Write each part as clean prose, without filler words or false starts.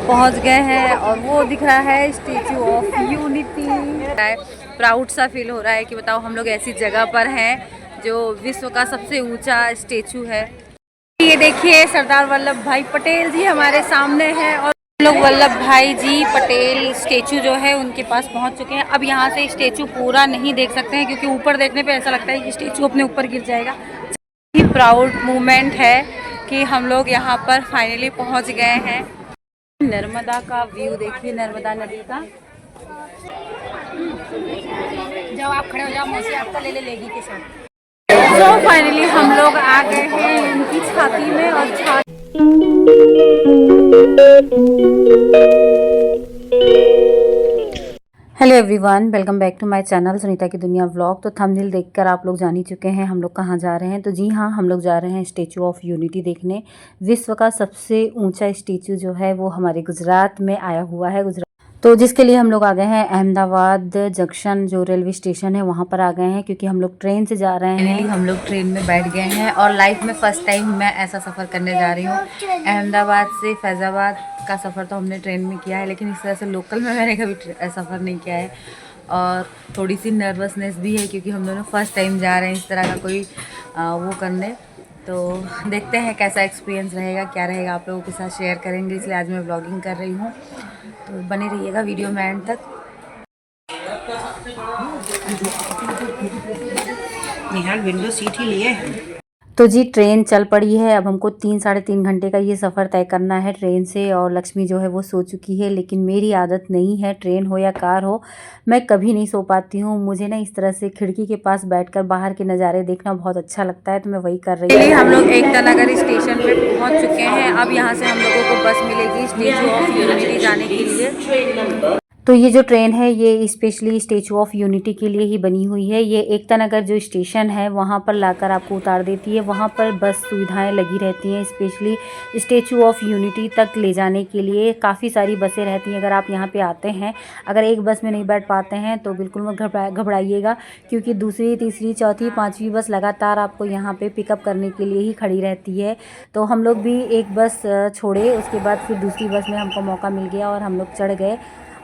पहुंच गए हैं और वो दिख रहा है स्टेचू ऑफ यूनिटी। प्राउड सा फील हो रहा है कि बताओ हम लोग ऐसी जगह पर हैं जो विश्व का सबसे ऊंचा स्टेचू है। ये देखिए सरदार वल्लभ भाई पटेल जी हमारे सामने हैं और हम लोग वल्लभ भाई जी पटेल स्टेचू जो है उनके पास पहुंच चुके हैं। अब यहाँ से स्टेचू पूरा नहीं देख सकते हैं क्योंकि ऊपर देखने पे ऐसा लगता है कि स्टेचू अपने ऊपर गिर जाएगा। ये प्राउड मोमेंट है कि हम लोग यहाँ पर फाइनली पहुँच गए हैं। नर्मदा का व्यू देखिए, नर्मदा नदी का। जब आप खड़े हो जाओ मौसी आपका ले लेगी के साथ। तो फाइनली हम लोग आ गए हैं उनकी छाती में और hello everyone, welcome back to my channel Sunita की दुनिया व्लॉग। तो थंबनेल देखकर आप लोग जान ही चुके हैं हम लोग कहाँ जा रहे हैं। तो जी हाँ, हम लोग जा रहे हैं स्टेचू ऑफ यूनिटी देखने। विश्व का सबसे ऊंचा स्टेचू जो है वो हमारे गुजरात में आया हुआ है। तो जिसके लिए हम लोग आ गए हैं अहमदाबाद जंक्शन जो रेलवे स्टेशन है वहाँ पर आ गए हैं क्योंकि हम लोग ट्रेन से जा रहे हैं। हम लोग ट्रेन में बैठ गए हैं और लाइफ में फ़र्स्ट टाइम मैं ऐसा सफ़र करने जा रही हूँ। अहमदाबाद से फैज़ाबाद का सफ़र तो हमने ट्रेन में किया है, लेकिन इस तरह से लोकल में मैंने कभी सफ़र नहीं किया है और थोड़ी सी नर्वसनेस भी है क्योंकि हम दोनों फर्स्ट टाइम जा रहे हैं इस तरह का कोई वो करने। तो देखते हैं कैसा एक्सपीरियंस रहेगा, क्या रहेगा, आप लोगों के साथ शेयर करेंगे, इसलिए आज मैं ब्लॉगिंग कर रही हूँ। तो बने रहिएगा वीडियो में एंड तक। निहाल विंडो सीट ही लिए। तो जी ट्रेन चल पड़ी है। अब हमको 3-3.5 घंटे का ये सफ़र तय करना है ट्रेन से और लक्ष्मी जो है वो सो चुकी है, लेकिन मेरी आदत नहीं है, ट्रेन हो या कार हो मैं कभी नहीं सो पाती हूँ। मुझे ना इस तरह से खिड़की के पास बैठकर बाहर के नज़ारे देखना बहुत अच्छा लगता है, तो मैं वही कर रही हूँ। हम लोग एकता नगर स्टेशन पे पहुँच चुके हैं। अब यहाँ से हम लोगों को बस मिलेगी स्टेचू ऑफ यूनिटी जाने के लिए। तो ये जो ट्रेन है ये स्पेशली स्टेचू ऑफ यूनिटी के लिए ही बनी हुई है। ये एकता नगर जो स्टेशन है वहाँ पर लाकर आपको उतार देती है। वहाँ पर बस सुविधाएं लगी रहती हैं स्पेशली स्टेचू ऑफ यूनिटी तक ले जाने के लिए। काफ़ी सारी बसें रहती हैं। अगर आप यहाँ पे आते हैं, अगर एक बस में नहीं बैठ पाते हैं तो बिल्कुल मत घबराइएगा क्योंकि दूसरी, तीसरी, चौथी, पाँचवीं बस लगातार आपको यहाँ पर पिकअप करने के लिए ही खड़ी रहती है। तो हम लोग भी एक बस छोड़े, उसके बाद फिर दूसरी बस में हमको मौका मिल गया और हम लोग चढ़ गए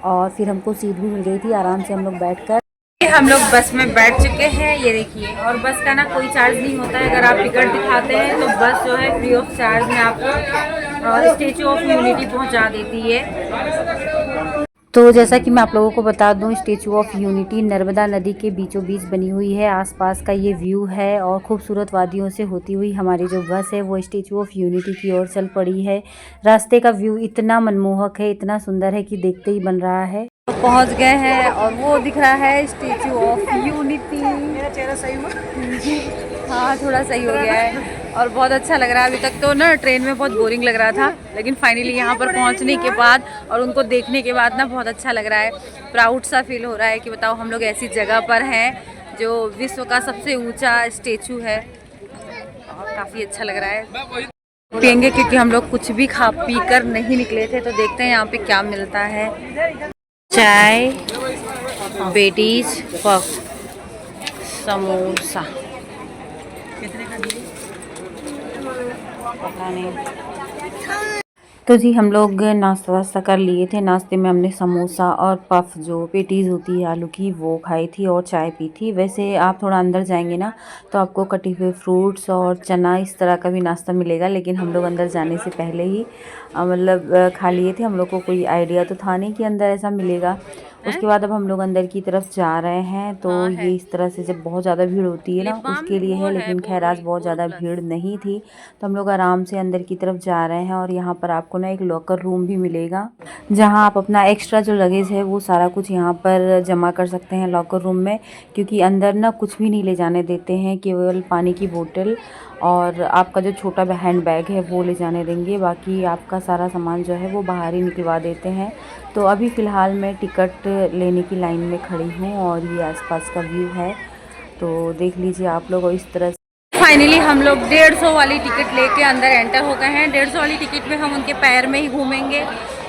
और फिर हमको सीट भी मिल गई थी। आराम से हम लोग बैठकर हम लोग बस में बैठ चुके हैं, ये देखिए। और बस का ना कोई चार्ज नहीं होता है, अगर आप टिकट दिखाते हैं तो बस जो है फ्री ऑफ चार्ज में आपको स्टेचू ऑफ यूनिटी पहुंचा देती है। तो जैसा कि मैं आप लोगों को बता दूं, स्टेचू ऑफ यूनिटी नर्मदा नदी के बीचों बीच बनी हुई है। आसपास का ये व्यू है और खूबसूरत वादियों से होती हुई हमारी जो बस है वो स्टेचू ऑफ यूनिटी की ओर चल पड़ी है। रास्ते का व्यू इतना मनमोहक है, इतना सुंदर है कि देखते ही बन रहा है। तो पहुंच गए हैं और वो दिख रहा है स्टेचू ऑफ यूनिटी। मेरा चेहरा सही हुआ? हाँ, थोड़ा सही हो गया है और बहुत अच्छा लग रहा है। अभी तक तो ना ट्रेन में बहुत बोरिंग लग रहा था, लेकिन फाइनली यहाँ पर पहुँचने के बाद और उनको देखने के बाद ना बहुत अच्छा लग रहा है। प्राउड सा फील हो रहा है कि बताओ हम लोग ऐसी जगह पर हैं जो विश्व का सबसे ऊंचा स्टेचू है और काफ़ी अच्छा लग रहा है। पियेंगे क्योंकि हम लोग कुछ भी खा पी कर नहीं निकले थे, तो देखते हैं यहाँ पे क्या मिलता है। चाय, पेटीज, पफ, समोसा, पता नहीं। तो जी हम लोग नाश्ता वास्ता कर लिए थे। नाश्ते में हमने समोसा और पफ जो पेटीज़ होती है आलू की वो खाई थी और चाय पी थी। वैसे आप थोड़ा अंदर जाएंगे ना तो आपको कटे हुए फ्रूट्स और चना इस तरह का भी नाश्ता मिलेगा, लेकिन हम लोग अंदर जाने से पहले ही मतलब खा लिए थे। हम लोग को कोई आइडिया तो था नहीं कि अंदर ऐसा मिलेगा। उसके बाद अब हम लोग अंदर की तरफ जा रहे हैं। तो ये इस तरह से जब बहुत ज़्यादा भीड़ होती है ना उसके लिए है, लेकिन खैर आज बहुत ज़्यादा भीड़ नहीं थी तो हम लोग आराम से अंदर की तरफ जा रहे हैं। और यहाँ पर आपको ना एक लॉकर रूम भी मिलेगा जहाँ आप अपना एक्स्ट्रा जो लगेज है वो सारा कुछ यहाँ पर जमा कर सकते हैं लॉकर रूम में, क्योंकि अंदर ना कुछ भी नहीं ले जाने देते हैं, केवल पानी की बोतल और आपका जो छोटा हैंड बैग है वो ले जाने देंगे। बाकी आपका सारा सामान जो है वो बाहर ही निकलवा देते हैं। तो अभी फ़िलहाल मैं टिकट लेने की लाइन में खड़ी हूँ और ये आसपास का व्यू है, तो देख लीजिए आप लोग। इस तरह से फाइनली हम लोग 150 वाली टिकट लेके अंदर एंटर हो गए हैं। 150 वाली टिकट में हम उनके पैर में ही घूमेंगे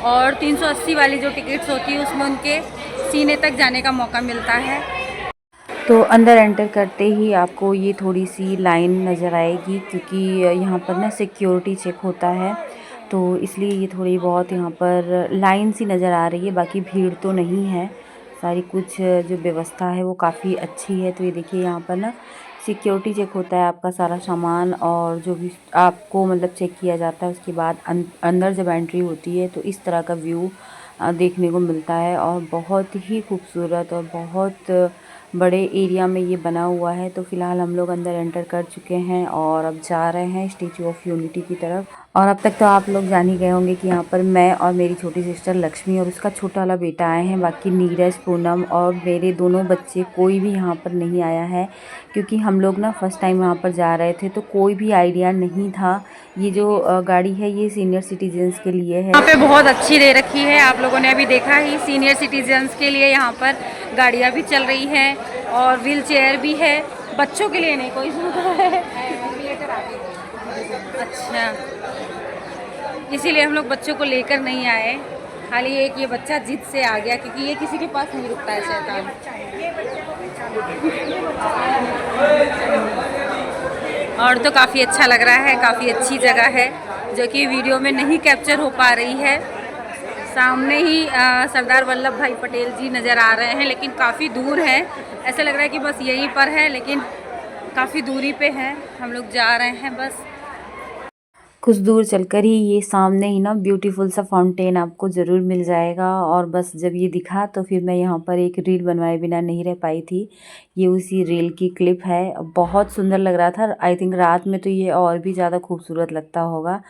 और 380 वाली जो टिकट्स होती है उसमें उनके सीने तक जाने का मौका मिलता है। तो अंदर एंटर करते ही आपको ये थोड़ी सी लाइन नज़र आएगी क्योंकि यहाँ पर ना सिक्योरिटी चेक होता है। तो इसलिए ये थोड़ी बहुत यहाँ पर लाइन सी नज़र आ रही है, बाकी भीड़ तो नहीं है। सारी कुछ जो व्यवस्था है वो काफ़ी अच्छी है। तो ये देखिए यहाँ पर ना सिक्योरिटी चेक होता है आपका सारा सामान, और जो भी आपको मतलब चेक किया जाता है उसके बाद अंदर जब एंट्री होती है तो इस तरह का व्यू देखने को मिलता है। और बहुत ही खूबसूरत और बहुत बड़े एरिया में ये बना हुआ है। तो फ़िलहाल हम लोग अंदर एंटर कर चुके हैं और अब जा रहे हैं स्टैचू ऑफ यूनिटी की तरफ। और अब तक तो आप लोग जान ही गए होंगे कि यहाँ पर मैं और मेरी छोटी सिस्टर लक्ष्मी और उसका छोटा वाला बेटा आए हैं। बाकी नीरज, पूनम और मेरे दोनों बच्चे कोई भी यहाँ पर नहीं आया है, क्योंकि हम लोग ना फर्स्ट टाइम यहाँ पर जा रहे थे तो कोई भी आइडिया नहीं था। ये जो गाड़ी है ये सीनियर सिटीजन्स के लिए है। यहाँ पे बहुत अच्छी दे रखी है, आप लोगों ने अभी देखा ही। सीनियर सिटीजन्स के लिए यहाँ पर गाड़ियाँ भी चल रही हैं और व्हील चेयर भी है। बच्चों के लिए नहीं कोई सुविधा है। अच्छा, इसीलिए हम लोग बच्चों को लेकर नहीं आए। खाली एक ये बच्चा जिद से आ गया, क्योंकि ये किसी के पास नहीं रुकता है शैतान। और तो काफ़ी अच्छा लग रहा है, काफ़ी अच्छी जगह है जो कि वीडियो में नहीं कैप्चर हो पा रही है। सामने ही सरदार वल्लभ भाई पटेल जी नज़र आ रहे हैं, लेकिन काफ़ी दूर है। ऐसा लग रहा है कि बस यहीं पर है, लेकिन काफ़ी दूरी पे है। हम लोग जा रहे हैं बस। कुछ दूर चलकर ही ये सामने ही ना ब्यूटीफुल सा फाउंटेन आपको ज़रूर मिल जाएगा। और बस जब ये दिखा तो फिर मैं यहाँ पर एक रील बनवाए बिना नहीं रह पाई थी। ये उसी रील की क्लिप है। बहुत सुंदर लग रहा था। आई थिंक रात में तो ये और भी ज़्यादा खूबसूरत लगता होगा।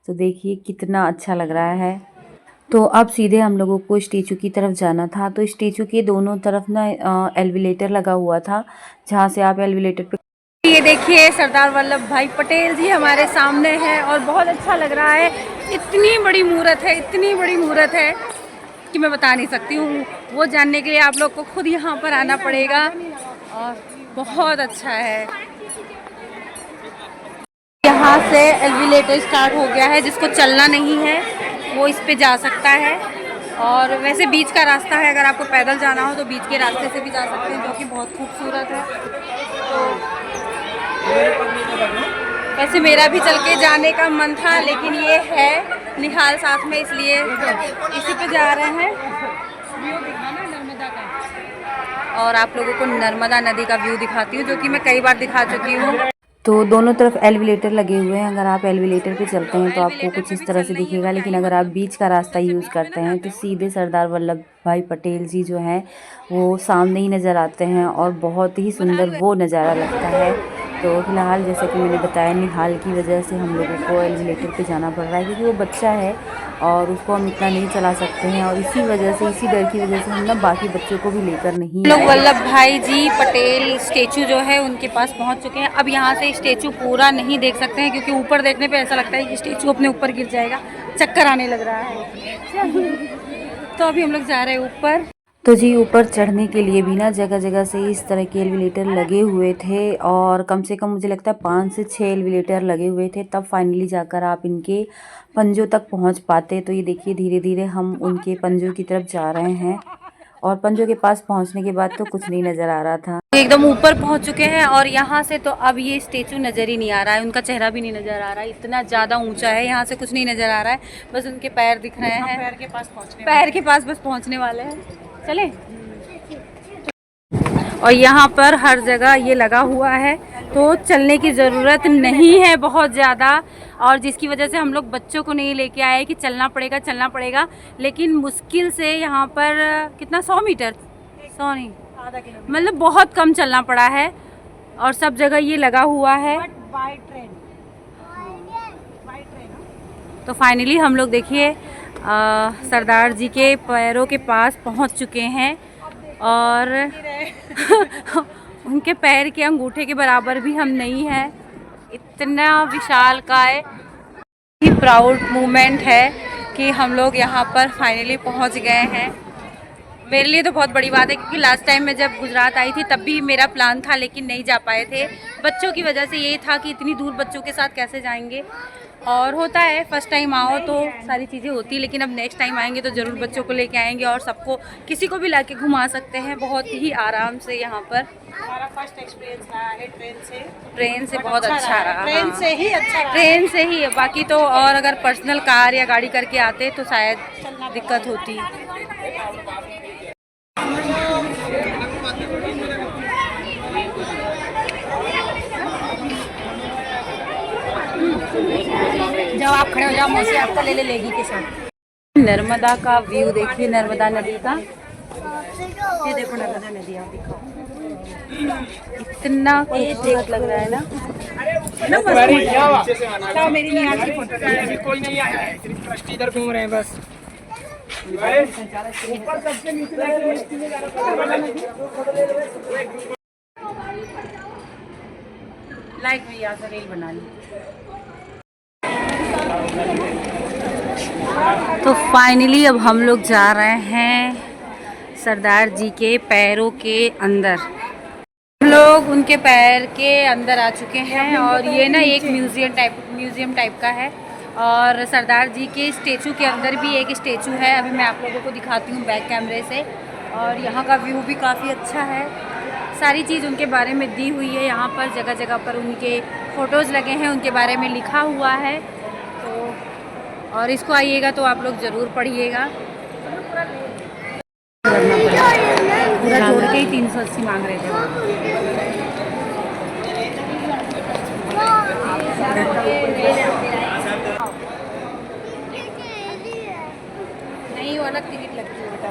तो देखिए कितना अच्छा लग रहा है। तो अब सीधे हम लोगों को स्टेचू की तरफ जाना था। तो स्टेचू के दोनों तरफ ना एलिवेटर लगा हुआ था, जहाँ से आप एलिवेटर पे। ये देखिए सरदार वल्लभ भाई पटेल जी हमारे सामने हैं और बहुत अच्छा लग रहा है। इतनी बड़ी मूर्त है, इतनी बड़ी मूर्त है कि मैं बता नहीं सकती हूँ। वो जानने के लिए आप लोग को खुद यहाँ पर आना पड़ेगा और बहुत अच्छा है। यहाँ से एलिवेटर स्टार्ट हो गया है। जिसको चलना नहीं है वो इस पे जा सकता है। और वैसे बीच का रास्ता है, अगर आपको पैदल जाना हो तो बीच के रास्ते से भी जा सकते हैं, जो कि बहुत खूबसूरत है। तो वैसे मेरा भी चल के जाने का मन था, लेकिन ये है निहाल साथ में, इसलिए इसी पे जा रहे हैं। नर्मदा का, और आप लोगों को नर्मदा नदी का व्यू दिखाती हूँ, जो कि मैं कई बार दिखा चुकी हूँ। तो दोनों तरफ एलिवेटर लगे हुए हैं। अगर आप एलिवेटर पे चलते हैं तो आपको कुछ इस तरह से दिखेगा, लेकिन अगर आप बीच का रास्ता यूज़ करते हैं तो सीधे सरदार वल्लभ भाई पटेल जी जो हैं वो सामने ही नज़र आते हैं और बहुत ही सुंदर वो नज़ारा लगता है। तो फिलहाल जैसे कि मैंने बताया, निहाल की वजह से हम लोगों को एलिवेटर पे जाना पड़ रहा है, क्योंकि वो बच्चा है और उसको हम इतना नहीं चला सकते हैं। और इसी वजह से, इसी डर की वजह से हम ना बाकी बच्चों को भी लेकर नहीं लोग आए। वल्लभ भाई जी पटेल स्टेचू जो है उनके पास पहुंच चुके हैं। अब यहाँ से स्टेचू पूरा नहीं देख सकते हैं, क्योंकि ऊपर देखने पे ऐसा लगता है कि स्टेचू अपने ऊपर गिर जाएगा। चक्कर आने लग रहा है। तो अभी हम लोग जा रहे हैं ऊपर। तो जी ऊपर चढ़ने के लिए भी ना जगह जगह से इस तरह के एलिवेटर लगे हुए थे, और कम से कम मुझे लगता है 5 से 6 एलिवेटर लगे हुए थे, तब फाइनली जाकर आप इनके पंजों तक पहुंच पाते। तो ये देखिए धीरे धीरे हम उनके पंजों की तरफ जा रहे हैं, और पंजों के पास पहुंचने के बाद तो कुछ नहीं नज़र आ रहा था। एकदम ऊपर पहुंच चुके हैं और यहाँ से तो अब ये स्टेचू नज़र ही नहीं आ रहा है, उनका चेहरा भी नहीं नज़र आ रहा है। इतना ज़्यादा ऊंचा है, यहाँ से कुछ नहीं नज़र आ रहा है, बस उनके पैर दिख रहे हैं। पैर के पास बस पहुँचने वाले हैं। चले। और यहाँ पर हर जगह ये लगा हुआ है, तो चलने की ज़रूरत नहीं है बहुत ज़्यादा। और जिसकी वजह से हम लोग बच्चों को नहीं लेके आए कि चलना पड़ेगा चलना पड़ेगा। लेकिन मुश्किल से यहाँ पर कितना 100 मीटर, 100 नहीं, आधा किलोमीटर, मतलब बहुत कम चलना पड़ा है। और सब जगह ये लगा हुआ है। By train. तो फाइनली हम लोग देखिए सरदार जी के पैरों के पास पहुँच चुके हैं, और उनके पैर के अंगूठे के बराबर भी हम नहीं हैं। इतना विशालकाय, ही प्राउड मोमेंट है कि हम लोग यहाँ पर फाइनली पहुँच गए हैं। मेरे लिए तो बहुत बड़ी बात है, क्योंकि लास्ट टाइम मैं जब गुजरात आई थी तब भी मेरा प्लान था, लेकिन नहीं जा पाए थे बच्चों की वजह से। ये था कि इतनी दूर बच्चों के साथ कैसे जाएंगे, और होता है फर्स्ट टाइम आओ तो सारी चीज़ें होती है, लेकिन अब नेक्स्ट टाइम आएंगे तो ज़रूर बच्चों को लेके आएंगे, और सबको किसी को भी लाके घुमा सकते हैं बहुत ही आराम से। यहाँ पर हमारा फर्स्ट एक्सपीरियंस रहा है ट्रेन से बहुत अच्छा रहा। ट्रेन से ही अच्छा रहा। ट्रेन से ही, बाकी तो और अगर पर्सनल कार या गाड़ी करके आते तो शायद दिक्कत होती। जब आप खड़े हो जाओ मौसी आपको ले लेगी के साथ। नर्मदा का व्यू देखिए, नर्मदा नदी का। ये देखो नर्मदा नदी, आप दिखाओ इतना खूबसूरत लग रहा है ना। तो मेरी निहार की फोटो कोई नहीं आया है, सिर्फ ट्रस्टी इधर घूम रहे हैं बस। ऊपर सबसे नीचे लाइक भी यहाँ से रील बना ली। तो फाइनली अब हम लोग जा रहे हैं सरदार जी के पैरों के अंदर। हम लोग उनके पैर के अंदर आ चुके हैं, और ये ना एक म्यूज़ियम टाइप का है, और सरदार जी के स्टेचू के अंदर भी एक स्टेचू है। अभी मैं आप लोगों को दिखाती हूँ बैक कैमरे से, और यहाँ का व्यू भी काफ़ी अच्छा है। सारी चीज़ उनके बारे में दी हुई है, यहाँ पर जगह जगह पर उनके फ़ोटोज़ लगे हैं, उनके बारे में लिखा हुआ है। तो और इसको आइएगा तो आप लोग ज़रूर पढ़िएगा। पूरा जोड़ के ही 380 मांग रहे थे वो। नहीं, वो अलग टिकट लगती है बेटा।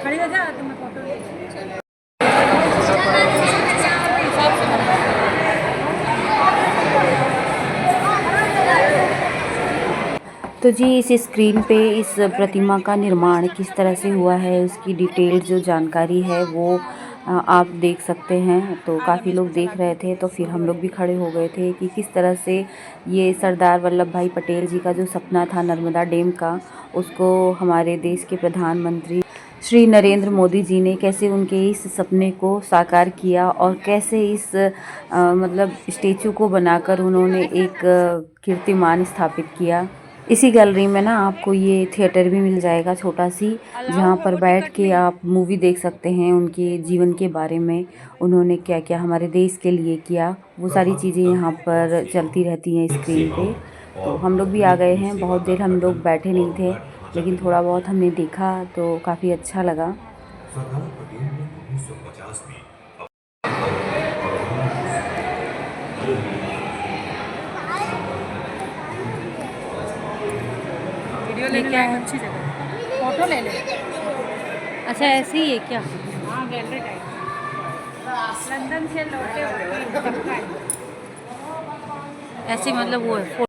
खड़ी हो जा तो मैं फोटो ले। तो जी इस स्क्रीन पे इस प्रतिमा का निर्माण किस तरह से हुआ है, उसकी डिटेल जो जानकारी है वो आप देख सकते हैं। तो काफ़ी लोग देख रहे थे, तो फिर हम लोग भी खड़े हो गए थे कि किस तरह से ये सरदार वल्लभ भाई पटेल जी का जो सपना था नर्मदा डैम का, उसको हमारे देश के प्रधानमंत्री श्री नरेंद्र मोदी जी ने कैसे उनके इस सपने को साकार किया, और कैसे इस मतलब स्टेचू को बनाकर उन्होंने एक कीर्तिमान स्थापित किया। इसी गैलरी में ना आपको ये थिएटर भी मिल जाएगा छोटा सी, जहाँ पर बैठ के आप मूवी देख सकते हैं उनके जीवन के बारे में, उन्होंने क्या क्या हमारे देश के लिए किया, वो सारी चीज़ें यहाँ पर चलती रहती हैं स्क्रीन पे। तो हम लोग भी आ गए हैं, बहुत देर हम लोग बैठे नहीं थे, लेकिन थोड़ा बहुत हमने देखा तो काफ़ी अच्छा लगा। ये क्या है? अच्छी जगह फोटो ले ले। अच्छा ऐसे ही है क्या? हाँ, गैलरी टाइप। लंदन से लौटे हुए ऐसे मतलब वो है।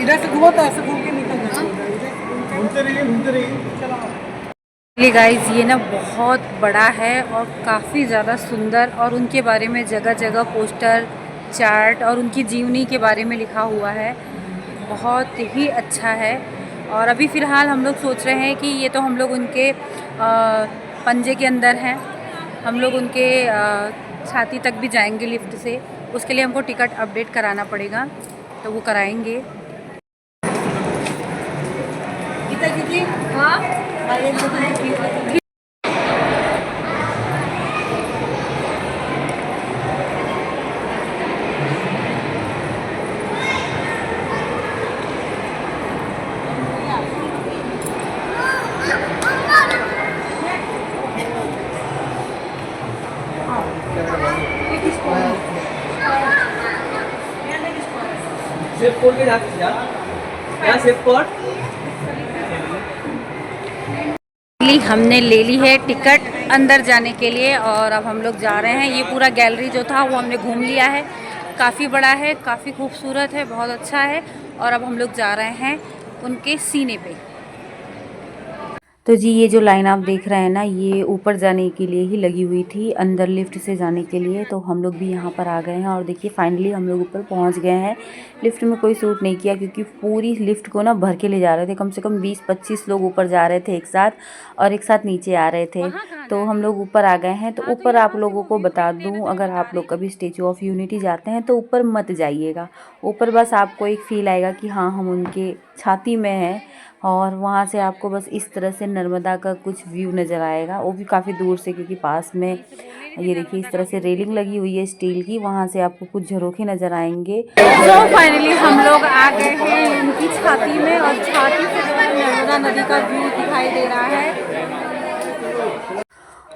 इधर से घूमो तो ऐसे घूम के निकल जाओ। घूमते रहिए। गाइस ये ना बहुत बड़ा है और काफ़ी ज़्यादा सुंदर, और उनके बारे में जगह जगह पोस्टर, चार्ट और उनकी जीवनी के बारे में लिखा हुआ है। बहुत ही अच्छा है। और अभी फ़िलहाल हम लोग सोच रहे हैं कि ये तो हम लोग उनके पंजे के अंदर हैं, हम लोग उनके छाती तक भी जाएंगे लिफ्ट से। उसके लिए हमको टिकट अपडेट कराना पड़ेगा, तो वो कराएंगे। हाँ हमने ले ली है टिकट अंदर जाने के लिए और अब हम लोग जा रहे हैं। ये पूरा गैलरी जो था वो हमने घूम लिया है, काफ़ी बड़ा है, काफ़ी खूबसूरत है, बहुत अच्छा है। और अब हम लोग जा रहे हैं उनके सीने पे। तो जी ये जो लाइन आप देख रहे हैं ना, ये ऊपर जाने के लिए ही लगी हुई थी, अंदर लिफ्ट से जाने के लिए। तो हम लोग भी यहाँ पर आ गए हैं और देखिए फाइनली हम लोग ऊपर पहुँच गए हैं। लिफ्ट में कोई सूट नहीं किया क्योंकि पूरी लिफ्ट को ना भर के ले जा रहे थे, कम से कम 20-25 लोग ऊपर जा रहे थे एक साथ और एक साथ नीचे आ रहे थे। तो हम लोग ऊपर आ गए हैं। तो ऊपर आप लोगों को बता दूँ, अगर आप लोग कभी स्टैचू ऑफ यूनिटी जाते हैं तो ऊपर मत जाइएगा। ऊपर बस आपको एक फ़ील आएगा कि हाँ हम उनके छाती में हैं और वहाँ से आपको बस इस तरह से नर्मदा का कुछ व्यू नज़र आएगा, वो भी काफ़ी दूर से, क्योंकि पास में ये देखिए इस तरह से रेलिंग लगी हुई है स्टील की, वहाँ से आपको कुछ झरोखे नज़र आएंगे। तो फाइनली हम लोग आ गए हैं उनकी छाती में और छाती से जो है नर्मदा नदी का व्यू दिखाई दे रहा है।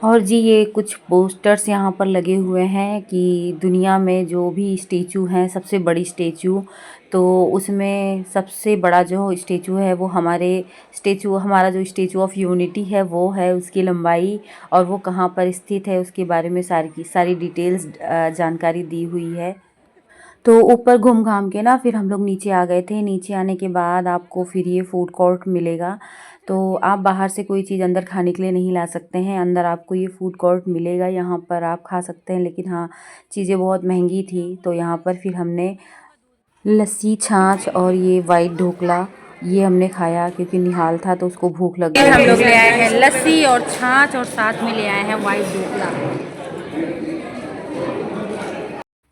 और जी ये कुछ पोस्टर्स यहाँ पर लगे हुए हैं कि दुनिया में जो भी स्टैचू हैं, सबसे बड़ी स्टैचू, तो उसमें सबसे बड़ा जो स्टैचू है वो हमारा जो स्टैचू ऑफ यूनिटी है वो है, उसकी लंबाई और वो कहाँ पर स्थित है उसके बारे में सारी डिटेल्स जानकारी दी हुई है। तो ऊपर घूम घाम के ना फिर हम लोग नीचे आ गए थे। नीचे आने के बाद आपको फिर ये फूड कोर्ट मिलेगा। तो आप बाहर से कोई चीज़ अंदर खाने के लिए नहीं ला सकते हैं, अंदर आपको ये फूड कोर्ट मिलेगा, यहाँ पर आप खा सकते हैं। लेकिन हाँ, चीज़ें बहुत महंगी थी। तो यहाँ पर फिर हमने लस्सी, छाछ और ये वाइट ढोकला ये हमने खाया क्योंकि निहाल था तो उसको भूख लग गई। हम लोग ले आए हैं लस्सी और छाछ और साथ में ले आए हैं वाइट ढोकला।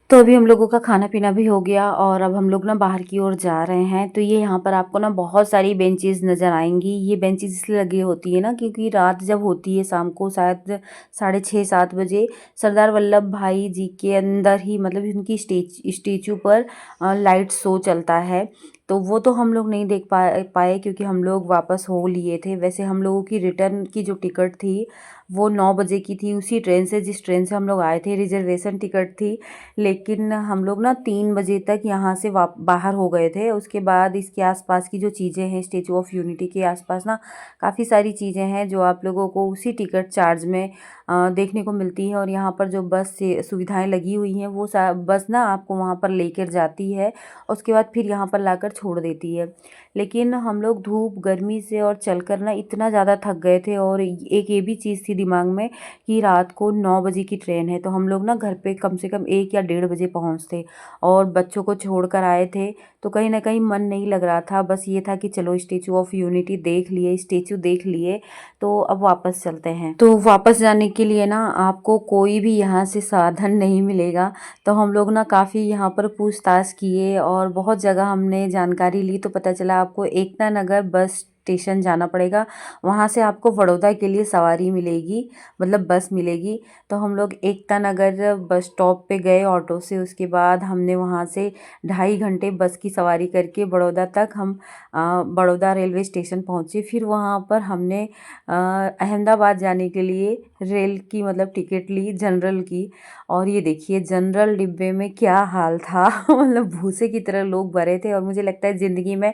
तो अभी हम लोगों का खाना पीना भी हो गया और अब हम लोग ना बाहर की ओर जा रहे हैं। तो ये यहाँ पर आपको ना बहुत सारी बेंचेस नज़र आएंगी। ये बेंचेस इसलिए लगी होती है ना क्योंकि रात जब होती है, शाम को शायद 6:30-7 बजे, सरदार वल्लभ भाई जी के अंदर ही मतलब उनकी स्टेचू पर लाइट शो चलता है। तो वो तो हम लोग नहीं देख पाए क्योंकि हम लोग वापस हो लिए थे। वैसे हम लोगों की रिटर्न की जो टिकट थी वो 9 बजे की थी, उसी ट्रेन से जिस ट्रेन से हम लोग आए थे, रिजर्वेशन टिकट थी। लेकिन हम लोग ना 3 बजे तक यहाँ से बाहर हो गए थे। उसके बाद इसके आसपास की जो चीज़ें हैं, स्टैचू ऑफ यूनिटी के आसपास ना काफ़ी सारी चीज़ें हैं जो आप लोगों को उसी टिकट चार्ज में देखने को मिलती है। और यहाँ पर जो बस से सुविधाएं लगी हुई हैं वो बस ना आपको वहाँ पर लेकर जाती है, उसके बाद फिर यहाँ पर लाकर छोड़ देती है। लेकिन हम लोग धूप गर्मी से और चलकर ना इतना ज़्यादा थक गए थे। और एक ये भी चीज़ थी दिमाग में कि रात को 9 बजे की ट्रेन है, तो हम लोग ना घर पे कम से कम 1 या 1:30 बजे पहुँचते और बच्चों को छोड़कर आए थे। तो कहीं ना कहीं मन नहीं लग रहा था, बस ये था कि चलो स्टैचू ऑफ यूनिटी देख लिए, स्टैचू देख लिए, तो अब वापस चलते हैं। तो वापस जाने के लिए ना आपको कोई भी यहाँ से साधन नहीं मिलेगा। तो हम लोग ना काफ़ी यहाँ पर पूछताछ किए और बहुत जगह हमने जानकारी ली, तो पता चला आपको एकता नगर बस स्टेशन जाना पड़ेगा, वहाँ से आपको बड़ौदा के लिए सवारी मिलेगी, मतलब बस मिलेगी। तो हम लोग एकता नगर बस स्टॉप पे गए ऑटो से। उसके बाद हमने वहाँ से 2.5 घंटे बस की सवारी करके बड़ौदा तक हम बड़ौदा रेलवे स्टेशन पहुँचे। फिर वहाँ पर हमने अहमदाबाद जाने के लिए रेल की मतलब टिकट ली, जनरल की। और ये देखिए जनरल डिब्बे में क्या हाल था मतलब भूसे की तरह लोग भरे थे। और मुझे लगता है ज़िंदगी में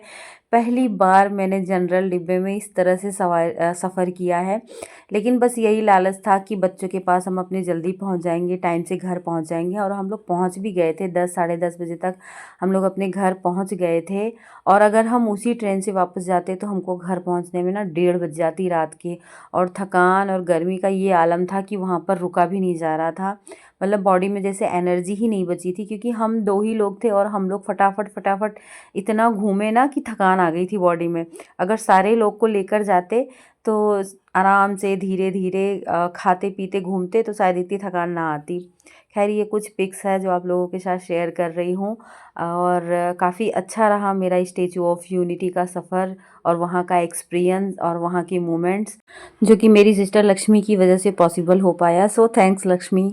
पहली बार मैंने जनरल डिब्बे में इस तरह से सफ़र किया है। लेकिन बस यही लालच था कि बच्चों के पास हम अपने जल्दी पहुंच जाएंगे, टाइम से घर पहुंच जाएंगे। और हम लोग पहुंच भी गए थे, 10 साढ़े 10 बजे तक हम लोग अपने घर पहुंच गए थे। और अगर हम उसी ट्रेन से वापस जाते तो हमको घर पहुंचने में ना 1:30 बज जाती रात के। और थकान और गर्मी का ये आलम था कि वहाँ पर रुका भी नहीं जा रहा था, मतलब बॉडी में जैसे एनर्जी ही नहीं बची थी, क्योंकि हम 2 ही लोग थे और हम लोग फटाफट इतना घूमे ना कि थकान आ गई थी बॉडी में। अगर सारे लोग को लेकर जाते तो आराम से धीरे धीरे खाते पीते घूमते तो शायद इतनी थकान ना आती। खैर ये कुछ पिक्स है जो आप लोगों के साथ शेयर कर रही हूँ। और काफ़ी अच्छा रहा मेरा स्टैचू ऑफ यूनिटी का सफ़र और वहाँ का एक्सपीरियंस और वहाँ की मोमेंट्स, जो कि मेरी सिस्टर लक्ष्मी की वजह से पॉसिबल हो पाया। So thanks Lakshmi.